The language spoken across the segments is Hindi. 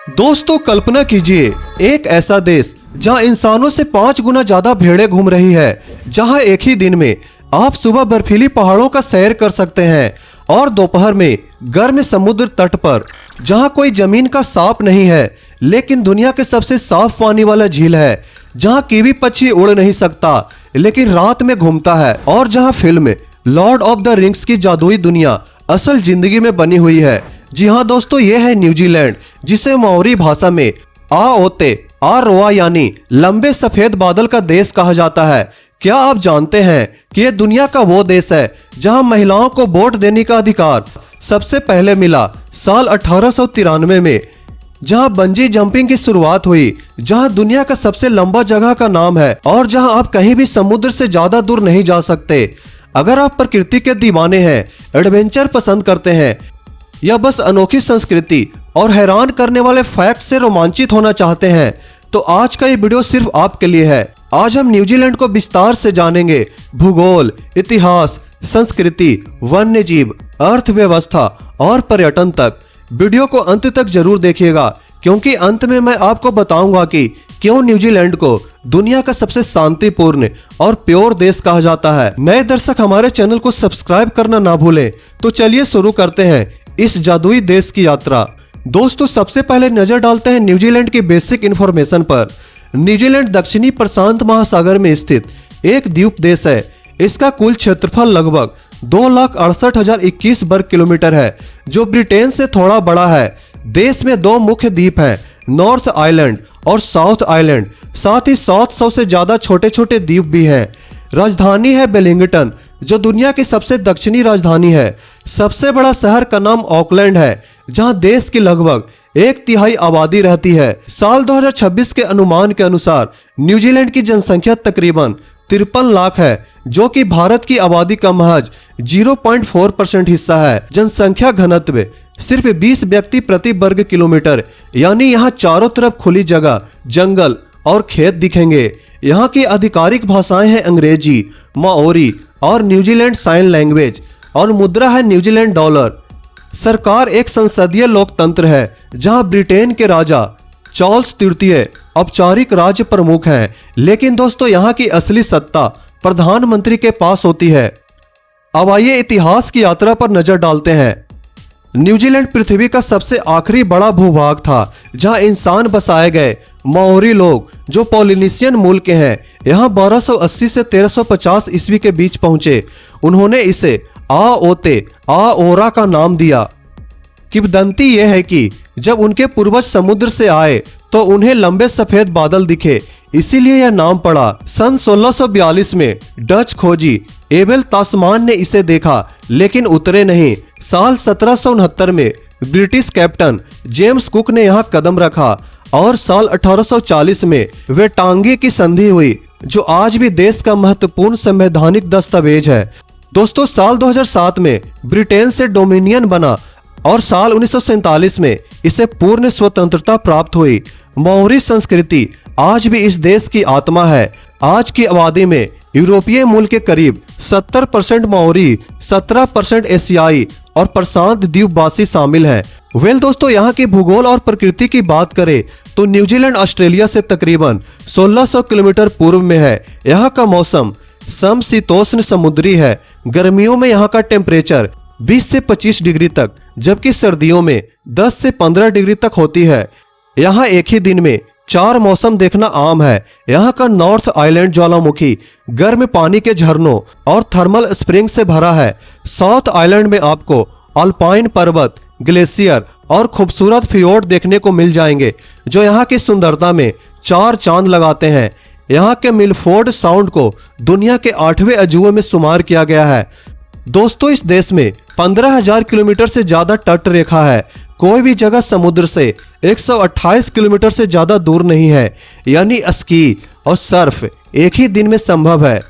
दोस्तों कल्पना कीजिए एक ऐसा देश जहां इंसानों से 5 गुना ज्यादा भेड़ें घूम रही है, जहां एक ही दिन में आप सुबह बर्फीली पहाड़ों का सैर कर सकते हैं और दोपहर में गर्म समुद्र तट पर जहां कोई जमीन का सांप नहीं है लेकिन दुनिया के सबसे साफ पानी वाला झील है, जहां कीवी पक्षी उड़ नहीं सकता लेकिन रात में घूमता है और जहां film Lord of the rings की जादुई दुनिया असल जिंदगी में बनी हुई है। जी हाँ दोस्तों, ये है न्यूजीलैंड, जिसे माओरी भाषा में आओते आरोआ यानी लंबे सफेद बादल का देश कहा जाता है। क्या आप जानते हैं कि यह दुनिया का वो देश है जहां महिलाओं को वोट देने का अधिकार सबसे पहले मिला साल 1893 में, जहां बंजी जंपिंग की शुरुआत हुई, जहां दुनिया का सबसे लंबा जगह का नाम है और जहां आप कहीं भी समुद्र से ज्यादा दूर नहीं जा सकते। अगर आप प्रकृति के दीवाने हैं, एडवेंचर पसंद करते हैं या बस अनोखी संस्कृति और हैरान करने वाले फैक्ट से रोमांचित होना चाहते हैं तो आज का ये वीडियो सिर्फ आपके लिए है। आज हम न्यूजीलैंड को विस्तार से जानेंगे, भूगोल, इतिहास, संस्कृति, वन्य जीव, अर्थव्यवस्था और पर्यटन तक। वीडियो को अंत तक जरूर देखिएगा क्योंकि अंत में मैं आपको बताऊंगा कि क्यों न्यूजीलैंड को दुनिया का सबसे शांतिपूर्ण और प्योर देश कहा जाता है। नए दर्शक हमारे चैनल को सब्सक्राइब करना ना भूलें। तो चलिए शुरू करते हैं इस जादुई देश की यात्रा। दोस्तों सबसे पहले नजर डालते हैं न्यूजीलैंड की बेसिक इंफॉर्मेशन पर। न्यूजीलैंड दक्षिणी प्रशांत महासागर में स्थित एक द्वीप देश है। इसका कुल क्षेत्रफल लगभग 2,68,021 वर्ग किलोमीटर है, जो ब्रिटेन से थोड़ा बड़ा है। देश में 2 मुख्य द्वीप हैं, नॉर्थ आइलैंड और साउथ आइलैंड। साथ ही 700 से ज्यादा छोटे छोटे द्वीप भी हैं। राजधानी है वेलिंगटन, जो दुनिया की सबसे दक्षिणी राजधानी है। सबसे बड़ा शहर का नाम ऑकलैंड है, जहां देश की लगभग 1/3 आबादी रहती है। साल 2026 के अनुमान के अनुसार न्यूजीलैंड की जनसंख्या तकरीबन 53 लाख है, जो कि भारत की आबादी का महज 0.4% हिस्सा है। जनसंख्या घनत्व सिर्फ 20 व्यक्ति प्रति वर्ग किलोमीटर, यानी यहाँ चारों तरफ खुली जगह, जंगल और खेत दिखेंगे। यहाँ की आधिकारिक भाषाएं हैं अंग्रेजी, माओरी और न्यूजीलैंड साइन लैंग्वेज, और मुद्रा है न्यूजीलैंड डॉलर। सरकार एक संसदीय लोकतंत्र है, जहां ब्रिटेन के राजा चार्ल्स तृतीय औपचारिक राज्य प्रमुख हैं, लेकिन दोस्तों यहाँ की असली सत्ता प्रधानमंत्री के पास होती है। अब आइए इतिहास की यात्रा पर नजर डालते हैं। न्यूजीलैंड पृथ्वी का सबसे आखिरी बड़ा भूभाग था जहां इंसान बसाए गए। माओरी लोग जो पॉलिनेशियन मूल के हैं, यहाँ 1280 से 1350 ईस्वी के बीच पहुंचे। उन्होंने इसे आओते आओरा का नाम दिया। किंवदंती यह है कि जब उनके पूर्वज समुद्र से आए तो उन्हें लंबे सफेद बादल दिखे, इसीलिए यह नाम पड़ा। सन 1642 में डच खोजी एबेल तास्मान ने इसे देखा लेकिन उतरे नहीं। साल 1769 में ब्रिटिश कैप्टन जेम्स कुक ने यहाँ कदम रखा और साल 1840 में वे टांगे की संधि हुई, जो आज भी देश का महत्वपूर्ण संवैधानिक दस्तावेज है। दोस्तों साल 2007 में ब्रिटेन से डोमिनियन बना और साल 1947 में इसे पूर्ण स्वतंत्रता प्राप्त हुई। माओरी संस्कृति आज भी इस देश की आत्मा है। आज की आबादी में यूरोपीय मूल के करीब 70% माओरी, 17% एशियाई और प्रशांत द्वीपवासी शामिल हैं। दोस्तों यहाँ की भूगोल और प्रकृति की बात करें तो न्यूजीलैंड ऑस्ट्रेलिया से तकरीबन 1600 किलोमीटर पूर्व में है। यहाँ का मौसम समशीतोष्ण समुद्री है। गर्मियों में यहाँ का टेम्परेचर 20 से 25 डिग्री तक, जबकि सर्दियों में 10 से 15 डिग्री तक होती है। यहाँ एक ही दिन में 4 मौसम देखना आम है। यहाँ का नॉर्थ आइलैंड ज्वालामुखी, गर्म पानी के झरनों और थर्मल स्प्रिंग से भरा है। साउथ आइलैंड में आपको अल्पाइन पर्वत, ग्लेशियर और खूबसूरत फियोर्ड देखने को मिल जाएंगे, जो यहाँ की सुंदरता में 4 चांद लगाते हैं। यहाँ के मिलफोर्ड साउंड को दुनिया के 8वें अजूबे में शुमार किया गया है। दोस्तों इस देश में 15,000 किलोमीटर से ज्यादा तट रेखा है। कोई भी जगह समुद्र से 128 किलोमीटर से ज्यादा दूर नहीं है, यानी स्की और सर्फ एक ही दिन में संभव है।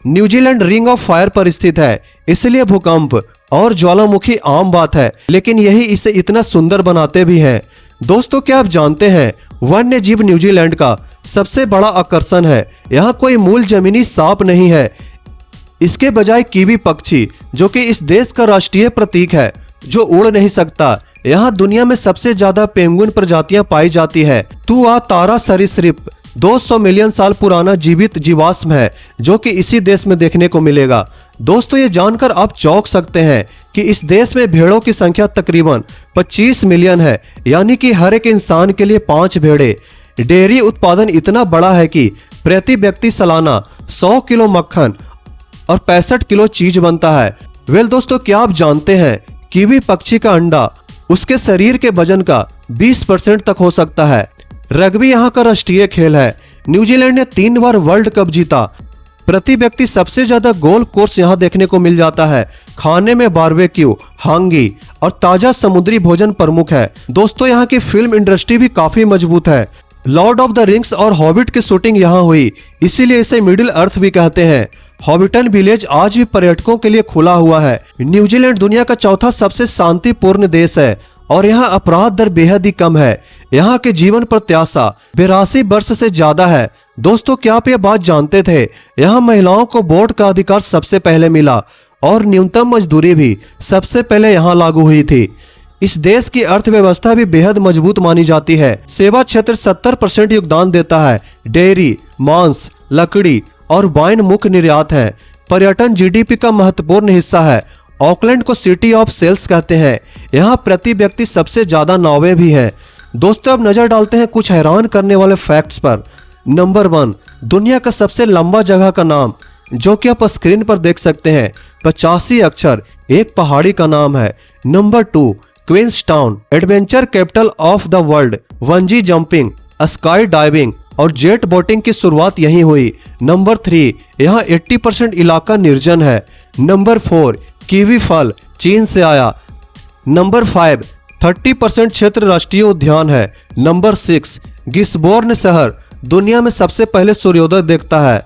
न्यूजीलैंड रिंग ऑफ फायर पर स्थित है, इसलिए भूकंप और ज्वालामुखी आम बात है, लेकिन यही इसे इतना सुंदर बनाते भी हैं। दोस्तों क्या आप जानते हैं वन्य जीव न्यूजीलैंड का सबसे बड़ा आकर्षण है। यहाँ कोई मूल जमीनी सांप नहीं है, इसके बजाय कीवी पक्षी, जो कि इस देश का राष्ट्रीय प्रतीक है, जो उड़ नहीं सकता यहाँ दुनिया में सबसे ज्यादा पेंगुइन प्रजातियां पाई जाती है। तुआ तारा सरीसृप 200 मिलियन साल पुराना जीवित जीवाश्म है जो कि इसी देश में देखने को मिलेगा। दोस्तों, ये जानकर आप चौंक सकते हैं कि इस देश में भेड़ों की संख्या तकरीबन 25 मिलियन है, यानी कि हर एक इंसान के लिए 5 भेड़े। डेयरी उत्पादन इतना बड़ा है कि प्रति व्यक्ति सालाना 100 किलो मक्खन और 65 किलो चीज बनता है। वेल दोस्तों, क्या आप जानते हैं कीवी पक्षी का अंडा उसके शरीर के वजन का 20% तक हो सकता है। रग्बी यहाँ का राष्ट्रीय खेल है। न्यूजीलैंड ने 3 बार वर्ल्ड कप जीता। प्रति व्यक्ति सबसे ज्यादा गोल्फ कोर्स यहाँ देखने को मिल जाता है। खाने में बारबेक्यू, हांगी और ताजा समुद्री भोजन प्रमुख है। दोस्तों, यहाँ की फिल्म इंडस्ट्री भी काफी मजबूत है। लॉर्ड ऑफ द रिंग्स और हॉबिट की शूटिंग यहाँ हुई, इसीलिए इसे मिडिल अर्थ भी कहते हैं। हॉबिटन विलेज आज भी पर्यटकों के लिए खुला हुआ है। न्यूजीलैंड दुनिया का चौथा सबसे शांतिपूर्ण देश है और यहाँ अपराध दर बेहद ही कम है। यहाँ के जीवन प्रत्याशा 82 वर्ष से ज्यादा है। दोस्तों, क्या आप ये बात जानते थे, यहाँ महिलाओं को वोट का अधिकार सबसे पहले मिला और न्यूनतम मजदूरी भी सबसे पहले यहाँ लागू हुई थी। इस देश की अर्थव्यवस्था भी बेहद मजबूत मानी जाती है। सेवा क्षेत्र 70% योगदान देता है। डेयरी, मांस, लकड़ी और वाइन मुख्य निर्यात है। पर्यटन जीडीपी का महत्वपूर्ण हिस्सा है। ऑकलैंड को सिटी ऑफ सेल्स कहते हैं। यहाँ प्रति व्यक्ति सबसे ज्यादा नावें भी हैं। दोस्तों, अब नजर डालते हैं कुछ हैरान करने वाले फैक्ट्स पर। नंबर 1, दुनिया का सबसे लंबा जगह का नाम, जो कि आप स्क्रीन पर देख सकते हैं। 85 अक्षर एक पहाड़ी का नाम है। Number 2, Queenstown, adventure capital of the world. Bungee jumping, sky diving और जेट बोटिंग की शुरुआत यहीं हुई। नंबर 3, यहाँ 80% इलाका निर्जन है। नंबर 4, कीवी फल चीन से आया। नंबर 5, 30% क्षेत्र राष्ट्रीय उद्यान है। नंबर 6, गिसबोर्न शहर दुनिया में सबसे पहले सूर्योदय देखता है।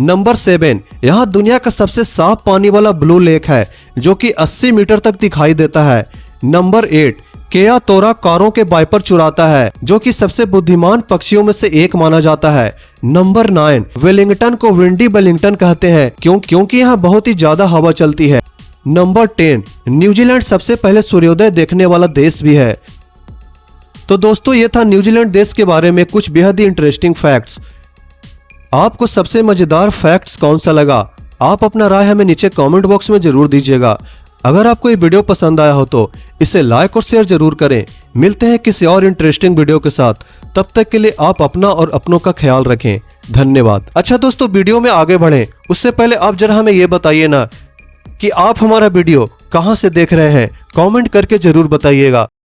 नंबर 7, यहाँ दुनिया का सबसे साफ पानी वाला ब्लू लेक है जो कि 80 मीटर तक दिखाई देता है। नंबर 8, केया तोरा कारों के वाइपर चुराता है जो कि सबसे बुद्धिमान पक्षियों में से एक माना जाता है। नंबर 9, वेलिंगटन को विंडी वेलिंगटन कहते हैं क्योंकि यहाँ बहुत ही ज्यादा हवा चलती है। नंबर 10, न्यूजीलैंड सबसे पहले सूर्योदय देखने वाला देश भी है। तो दोस्तों, ये था न्यूजीलैंड देश के बारे में कुछ बेहद ही इंटरेस्टिंग फैक्ट्स। आपको सबसे मजेदार फैक्ट्स कौन सा लगा? आप अपना राय हमें नीचे कमेंट बॉक्स में जरूर दीजिएगा। अगर आपको ये वीडियो पसंद आया हो तो इसे लाइक और शेयर जरूर करें। मिलते हैं किसी और इंटरेस्टिंग वीडियो के साथ। तब तक के लिए आप अपना और अपनों का ख्याल रखें। धन्यवाद। अच्छा दोस्तों, वीडियो में आगे बढ़ें उससे पहले आप जरा हमें ये बताइए ना कि आप हमारा वीडियो कहां से देख रहे हैं, कमेंट करके जरूर बताइएगा।